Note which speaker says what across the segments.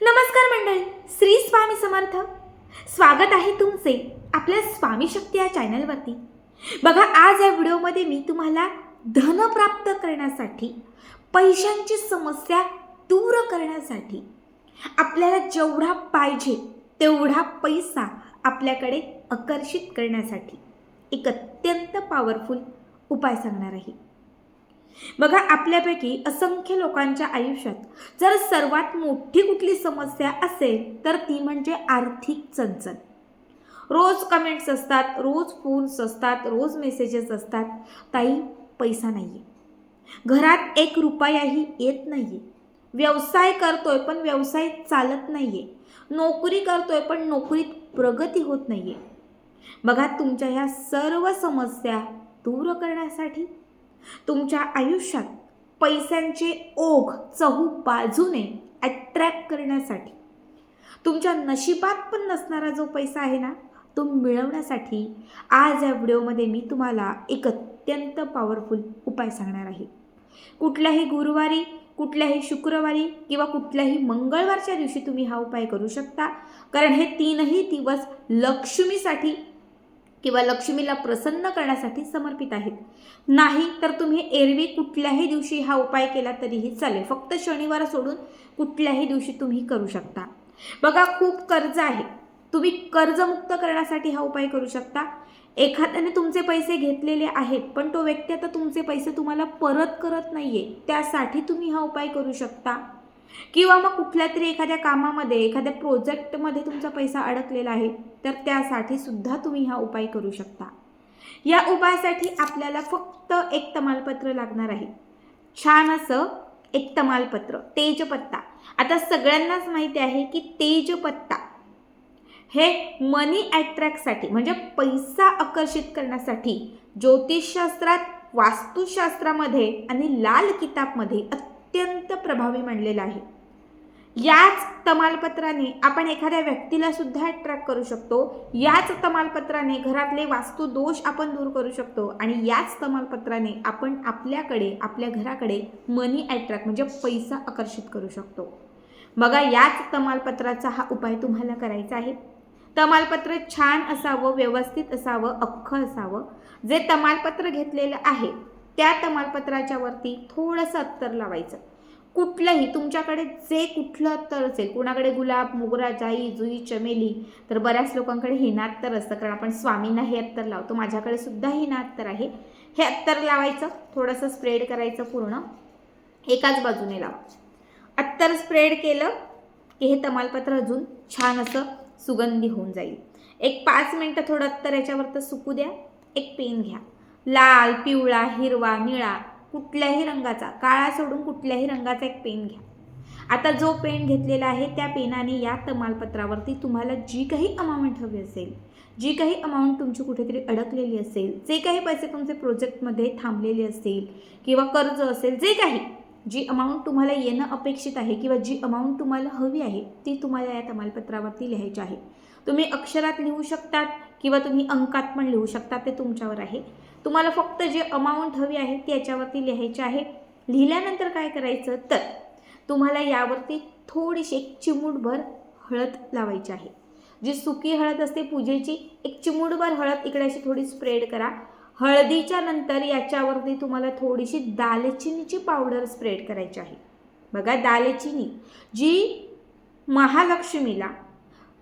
Speaker 1: नमस्कार मंडळी, श्री स्वामी समर्थ. स्वागत आहे तुमचे आपल्या स्वामी शक्ती या चॅनलवरती. बघा, आज या व्हिडिओमध्ये मी तुम्हाला धन प्राप्त करण्यासाठी, पैशांची समस्या दूर करण्यासाठी, आपल्याला जेवढा पाहिजे तेवढा पैसा आपल्याकडे आकर्षित करण्यासाठी एक अत्यंत पॉवरफुल उपाय सांगणार आहे. बघा, आपल्यापैकी असंख्य लोकांच्या आयुष्यात जर सर्वात मोठी कुठली समस्या असेल तर ती म्हणजे आर्थिक चणचण. रोज कमेंट्स असतात, रोज फोन्स असतात, रोज मेसेजेस असतात, ताई पैसा नाही आहे, घरात एक रुपयाही येत नाही आहे, व्यवसाय करतोय पण व्यवसाय चालत नाही आहे, नोकरी करतोय पण नोकरीत प्रगती होत नाही आहे. बघा, तुमच्या ह्या सर्व समस्या दूर करण्यासाठी, तुमच्या आयुष्यात पैशांचे ओघ चहू बाजूने अट्रॅक्ट करण्यासाठी, तुमच्या नशिबात पण नसणारा जो पैसा आहे ना, तो मिळवण्यासाठी आज या व्हिडिओमध्ये मी तुम्हाला एक अत्यंत पॉवरफुल उपाय सांगणार आहे. कुठल्याही गुरुवारी, कुठल्याही शुक्रवारी किंवा कुठल्याही मंगळवारच्या दिवशी तुम्ही हा उपाय करू शकता, कारण हे तीनही दिवस लक्ष्मीसाठी किंवा लक्ष्मीला प्रसन्न करण्यासाठी समर्पित आहेत. नाही तर तुम्ही एरवी कुठल्याही दिवशी हा उपाय केला तरीही चालेल, फक्त शनिवार सोडून कुठल्याही दिवशी तुम्ही करू शकता. बघा, खूप कर्ज आहे, तुम्ही कर्जमुक्त करण्यासाठी हा उपाय करू शकता. एखाद्याने तुमचे पैसे घेतलेले आहेत पण तो व्यक्ती आता तुमचे पैसे तुम्हाला परत करत नाहीये, त्यासाठी तुम्ही हा उपाय करू शकता. किंवा मग कुठल्या तरी एखाद्या कामामध्ये, एखाद्या प्रोजेक्टमध्ये तुमचा पैसा अडकलेला आहे, तर त्यासाठी सुद्धा तुम्ही हा उपाय करू शकता. या उपायासाठी आपल्याला फक्त एक तमालपत्र लागणार आहे. छान असं एक तमालपत्र, तेजपत्ता. आता सगळ्यांनाच माहिती आहे की तेजपत्ता हे मनी अट्रॅक्टसाठी म्हणजे पैसा आकर्षित करण्यासाठी ज्योतिषशास्त्रात, वास्तुशास्त्रामध्ये आणि लाल किताबमध्ये अत्यंत प्रभावी मानलेला आहे. याच तमालपत्राने आपण एखाद्या व्यक्तीला सुद्धा अट्रॅक्ट करू शकतो. याच तमालपत्राने घरातले वास्तू दोष आपण दूर करू शकतो आणि याच तमालपत्राने आपण आपल्याकडे, आपल्या घराकडे मनी अट्रॅक्ट म्हणजे पैसा आकर्षित करू शकतो. बघा, याच तमालपत्राचा हा उपाय तुम्हाला करायचा आहे. तमालपत्र छान असावं, व्यवस्थित असावं, अख्खं असावं. जे तमालपत्र घेतलेलं आहे त्या तमालपत्राच्या वरती थोडंसं अत्तर लावायचं. कुठलंही तुमच्याकडे जे कुठलं अत्तर असेल, कुणाकडे गुलाब, मोगरा, जाई, जुई, चमेली, तर बऱ्याच लोकांकडे हिना अत्तर असतं, कारण आपण स्वामींना हे अत्तर लावतो. माझ्याकडे सुद्धा हिना अत्तर आहे. हे अत्तर लावायचं, थोडंसं स्प्रेड करायचं, पूर्ण एकाच बाजूने लावा. अत्तर स्प्रेड केलं की हे तमालपत्र अजून छान असं सुगंधी होऊन जाईल. एक 5 मिनटं थोडं अत्तर याच्यावर सुकू द्या. एक पेन घ्या, लाल, पिवळा, हिरवा, निळा, कुठल्याही रंगाचा, काळा सोडून कुठल्याही रंगाचा एक पेन घ्या. आता जो पेन घेतलेला आहे त्या पेनाने या तमालपत्रावरती तुम्हाला जी काही अमाऊंट हवी असेल, जी काही अमाऊंट तुमची कुठेतरी अडकलेली असेल, जे काही पैसे तुमचे प्रोजेक्टमध्ये थांबलेले असेल किंवा कर्ज असेल, जे काही, जी अमाऊंट तुम्हाला येणं अपेक्षित आहे किंवा जी अमाऊंट तुम्हाला हवी आहे ती तुम्हाला या तमालपत्रावरती लिहायची आहे. तुम्ही अक्षरात लिहू शकतात किंवा तुम्ही अंकात पण लिहू शकता, ते तुमच्यावर आहे. तुम्हाला फक्त जे अमाऊंट हवी आहे ती याच्यावरती लिहायची आहे. लिहिल्यानंतर काय करायचं तर तुम्हाला यावरती थोडीशी एक चिमूटभर हळद लावायची आहे. जी सुकी हळद असते पूजेची, एक चिमूटभर हळद इकडे अशी थोडी स्प्रेड करा. हळदीच्या नंतर याच्यावरती तुम्हाला थोडीशी दालचिनीची पावडर स्प्रेड करायची आहे. बघा, दालचिनी जी महालक्ष्मीला,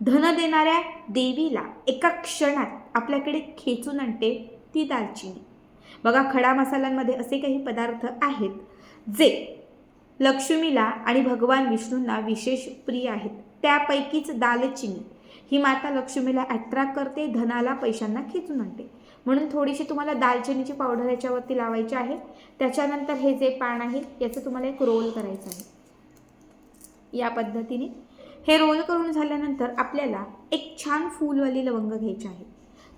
Speaker 1: धन देणाऱ्या देवीला एका क्षणात आपल्याकडे खेचून आणते ती दालचिनी. बघा, खडा मसाल्यांमध्ये असे काही पदार्थ आहेत जे लक्ष्मीला आणि भगवान विष्णूंना विशेष प्रिय आहेत. त्यापैकीच दालचिनी ही माता लक्ष्मीला अट्रॅक्ट करते, धनाला, पैशांना खेचून आणते. म्हणून थोडीशी तुम्हाला दालचिनीची पावडर याच्यावरती लावायची आहे. त्याच्यानंतर हे जे पान आहे याचं तुम्हाला एक रोल करायचं आहे. या पद्धतीने हे रोल करून झाल्यानंतर आपल्याला एक छान फूलवाली लवंग घ्यायची आहे.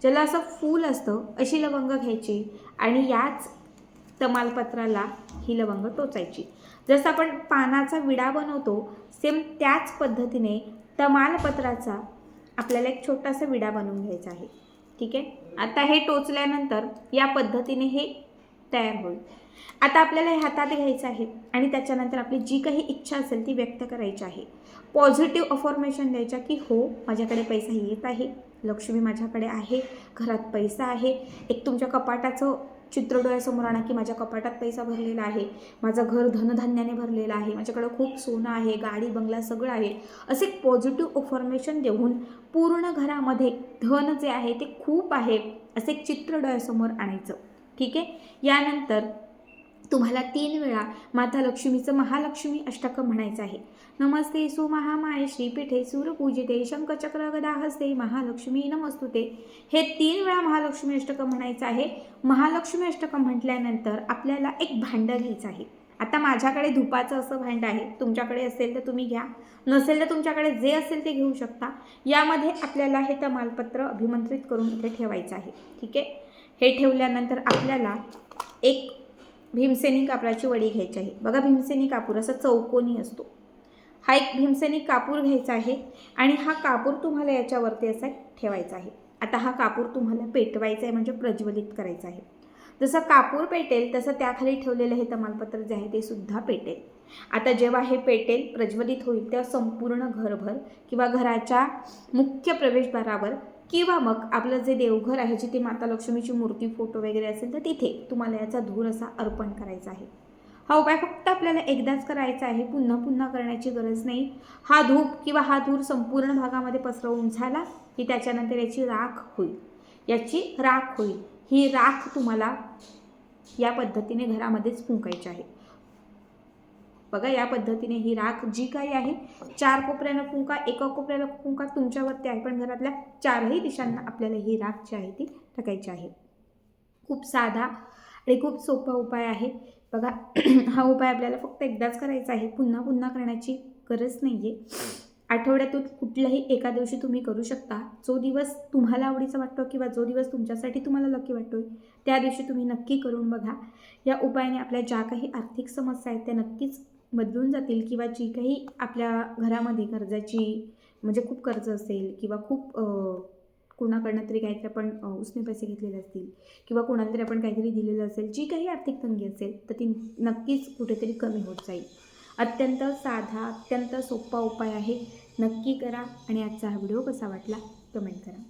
Speaker 1: ज्याला असं फूल असतं अशी लवंग घ्यायची आणि याच तमालपत्राला ही लवंग टोचायची. जसं आपण पानाचा विडा बनवतो सेम त्याच पद्धतीने तमालपत्राचा आपल्याला एक छोटासा विडा बनवून घ्यायचा आहे. ठीक आहे. आता हे टोचल्यानंतर या पद्धतीने हे तयार होईल. आता आपल्याला हे हातात घ्यायचं आहे आणि त्याच्यानंतर आपली जी काही इच्छा असेल ती व्यक्त करायची आहे. पॉझिटिव्ह अफॉर्मेशन द्यायच्या की हो, माझ्याकडे पैसा येत आहे, लक्ष्मी माझ्याकडे आहे, घरात पैसा आहे. एक तुमच्या कपाटाचं चित्र डोळ्यासमोर आणा की माझ्या कपाटात पैसा भरलेला आहे, माझं घर धनधान्याने भरलेलं आहे, माझ्याकडे खूप सोनं आहे, गाडी बंगला सगळं आहे. असे पॉझिटिव्ह अफॉर्मेशन देऊन पूर्ण घरामध्ये धन जे आहे ते खूप आहे असे एक चित्र डोळ्यासमोर आणायचं. ठीक आहे. यानंतर तुम्हाला 3 वेळा माता लक्ष्मीचं महालक्ष्मी अष्टकं म्हणायचं आहे. नमस्ते सु महामाये श्रीपीठे सूरपूजिते शंखचक्र गदा हस्ते महालक्ष्मी नमस्तुते. हे 3 वेळा महालक्ष्मी अष्टकं म्हणायचं आहे. महालक्ष्मी अष्टकं म्हटल्यानंतर आपल्याला एक भांडं घ्यायचं आहे. आता माझ्याकडे धुपाचं असं भांडं आहे, तुमच्याकडे असेल तर तुम्ही घ्या, नसेल तर तुमच्याकडे जे असेल ते घेऊ शकता. यामध्ये आपल्याला हे तमालपत्र अभिमंत्रित करून इथे ठेवायचं आहे. ठीक आहे. हे ठेवल्यानंतर आपल्याला एक भीमसेनी कापराची वडी घ्यायची आहे. बघा, भीमसेनी कापूर असा चौकोनी असतो. हा एक भीमसेनी कापूर घ्यायचा आहे आणि हा कापूर तुम्हाला याच्यावरती असा ठेवायचा आहे. आता हा कापूर तुम्हाला पेटवायचा आहे, म्हणजे प्रज्वलित करायचा आहे. जसं कापूर पेटेल तसं त्याखाली ठेवलेलं हे तमालपत्र जे आहे ते सुद्धा पेटेल. आता जेव्हा हे पेटेल, प्रज्वलित होईल, तेव्हा संपूर्ण घरभर किंवा घराच्या मुख्य प्रवेशद्वारावर किंवा मग आपलं जे देवघर आहे, जिथे माता लक्ष्मीची मूर्ती, फोटो वगैरे असेल तर तिथे तुम्हाला याचा धूर असा अर्पण करायचा आहे. हा उपाय फक्त आपल्याला एकदाच करायचा आहे, पुन्हा पुन्हा करण्याची गरज नाही. हा धूप किंवा हा धूर संपूर्ण भागामध्ये पसरवून झाला की त्याच्यानंतर याची राख होईल. ही राख तुम्हाला या पद्धतीने घरामध्येच फुंकायची आहे. बघा, या पद्धतीने ही राख जी काही आहे 4 कोपऱ्यानं फुंका, एका कोपऱ्याला फुंका, तुमच्यावरती आहे, पण घरातल्या 4ही दिशांना आपल्याला ही राख जी आहे ती टाकायची आहे. खूप साधा आणि खूप सोपा उपाय आहे. बघा, हा उपाय आपल्याला फक्त एकदाच करायचा आहे, पुन्हा पुन्हा करण्याची गरज नाही आहे. आठवड्यातून कुठल्याही एका दिवशी तुम्ही करू शकता. जो दिवस तुम्हाला आवडीचा वाटतो किंवा जो दिवस तुमच्यासाठी तुम्हाला लकी वाटतो त्या दिवशी तुम्ही नक्की करून बघा. या उपायाने आपल्या ज्या काही आर्थिक समस्या आहेत त्या नक्कीच बदलून जातील किंवा जी काही आपल्या घरामध्ये कर्जाची, म्हणजे खूप कर्ज असेल किंवा खूप कोणाकडनं तरी काहीतरी आपण उसने पैसे घेतलेले असतील किंवा कोणाला तरी आपण काहीतरी दिलेलं असेल, जी काही आर्थिक तंगी असेल तर ती नक्कीच कुठेतरी कमी होत जाईल. अत्यंत साधा, अत्यंत सोपा उपाय आहे. नक्की करा आणि आजचा हा व्हिडिओ कसा वाटला कमेंट करा.